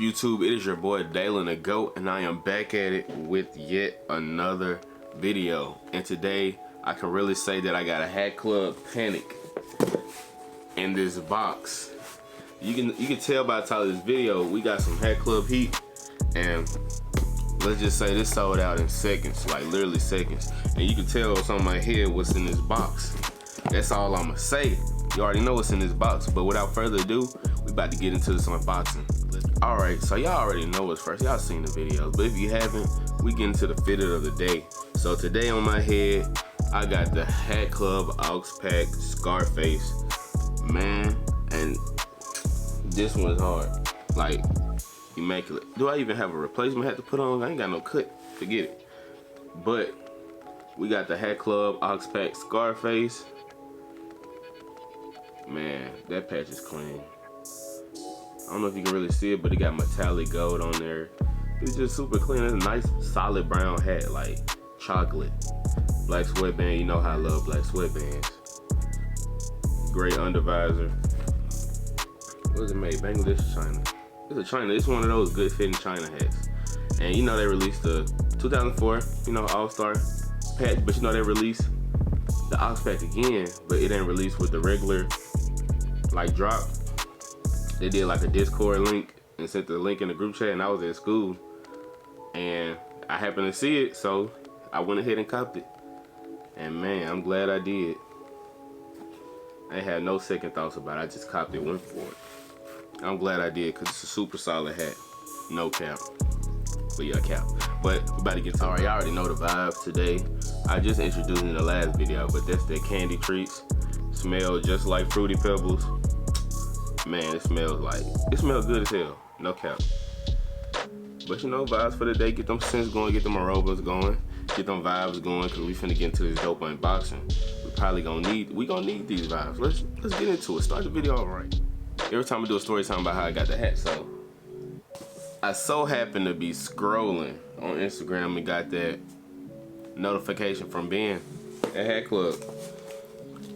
YouTube? It is your boy Dalen the GOAT, and I am back at it with yet another video. And today I can really say that I got a Hat Club Panic in this box. You can tell by the title of this video we got some Hat Club heat, and let's just say this sold out in seconds, like literally seconds. And you can tell what's on my head what's in this box. That's all I'ma say. You already know what's in this box, but without further ado, we about to get into this unboxing. Alright, so y'all already know what's first. Y'all seen the videos, but if you haven't, we get into the fitted of the day. So today on my head, I got the Hat Club Aux Pack Scarface. Man, and this one's hard. Like, immaculate. Do I even have a replacement hat to put on? I ain't got no cut. Forget it. But we got the Hat Club Aux Pack Scarface. Man, that patch is clean. I don't know if you can really see it, but it got metallic gold on there. It's just super clean. It's a nice solid brown hat, like chocolate. Black sweatband, you know how I love black sweatbands. Great undervisor. What is it made? Bangladesh or China? It's a China. It's one of those good fitting China hats. And you know they released the 2004, you know, All-Star patch, but you know they released the Aux Pack again, but it ain't released with the regular like drop. They did like a Discord link and sent the link in the group chat, and I was at school and I happened to see it, so I went ahead and copped it. And man, I'm glad I did. I had no second thoughts about it. I just copped it, went for it. I'm glad I did, because it's a super solid hat. No cap. But yeah, cap. But we about to get to alright, y'all already know the vibes today. I just introduced it in the last video, but that's the candy treats. Smell just like Fruity Pebbles. Man, it smells good as hell. No cap. But you know, vibes for the day. Get them scents going, get them aromas going, get them vibes going, because we finna get into this dope unboxing. We gonna need these vibes. Let's get into it. Start the video all right. Every time I do a story time about how I got the hat, so I so happened to be scrolling on Instagram and got that notification from Ben at Hat Club.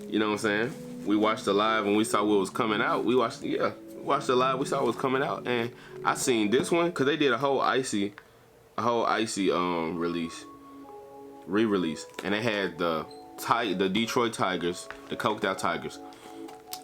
You know what I'm saying? We watched the live and we saw what was coming out. We watched the live, we saw what was coming out, and I seen this one because they did a whole icy re-release, and they had the Detroit Tigers, the coked out Tigers.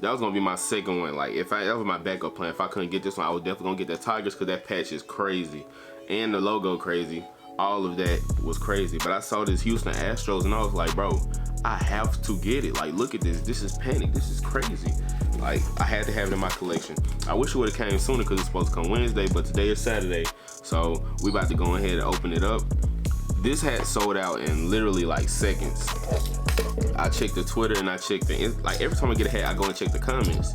That was gonna be my second one. Like, that was my backup plan. If I couldn't get this one, I was definitely gonna get that Tigers, because that patch is crazy and the logo crazy. All of that was crazy. But I saw this Houston Astros and I was like, bro, I have to get it. Like, look at this. This is panic. This is crazy. Like, I had to have it in my collection. I wish it would have came sooner, because it's supposed to come Wednesday, but today is Saturday. So we about to go ahead and open it up. This hat sold out in literally like seconds. I checked the Twitter and I checked like every time I get a hat, I go and check the comments.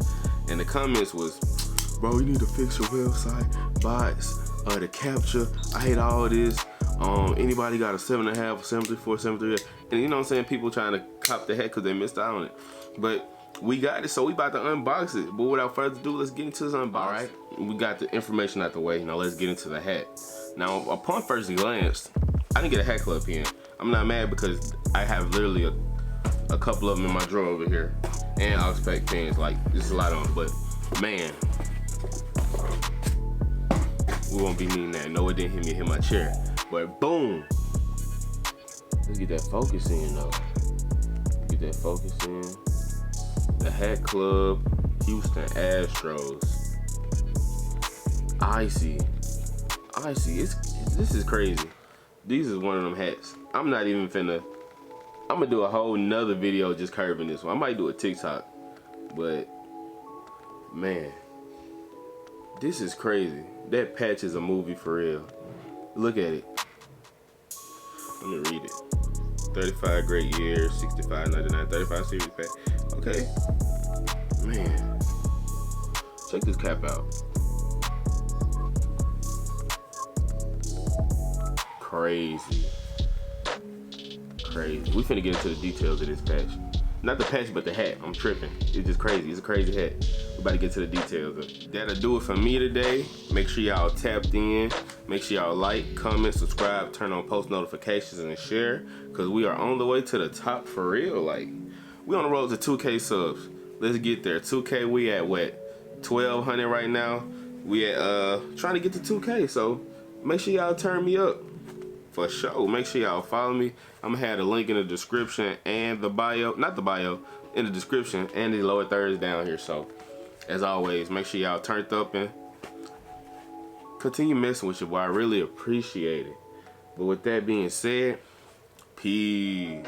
And the comments was, bro, you need to fix your website, bots, the capture. I hate all this. Anybody got a 7.5, 734, 738? And you know what I'm saying? People trying to cop the hat because they missed out on it. But we got it, so we about to unbox it. But without further ado, let's get into this unboxing. All right, we got the information out the way. Now let's get into the hat. Now, upon first glance, I didn't get a Hat Club pen. I'm not mad, because I have literally a couple of them in my drawer over here, and Aux Pack pens. Like, there's a lot of them, but man, we won't be needing that. No, it didn't hit my chair, but boom. Let's get that focus in though. Get that focus in. The Hat Club Houston Astros. Icy. This is crazy. These is one of them hats. I'm gonna do a whole nother video just curving this one. I might do a TikTok, but man, this is crazy. That patch is a movie for real. Look at it. Let me read it. 35 great years, 65.99, 35 series pack. Okay, man, check this cap out. Crazy. We finna get into the details of this patch. Not the patch, but the hat. I'm tripping. It's just crazy. It's a crazy hat. We about to get to the details of it. That'll do it for me today. Make sure y'all tapped in. Make sure y'all like, comment, subscribe, turn on post notifications, and share, because we are on the way to the top for real. Like, we on the road to 2K subs. Let's get there. 2K, we at what? 1,200 right now. we at trying to get to 2K, so make sure y'all turn me up for sure. Make sure y'all follow me. I'm gonna have the link in the description and the bio, not the bio, in the description and the lower thirds down here. So as always, make sure y'all turned up and continue messing with your boy. I really appreciate it. But with that being said, peace.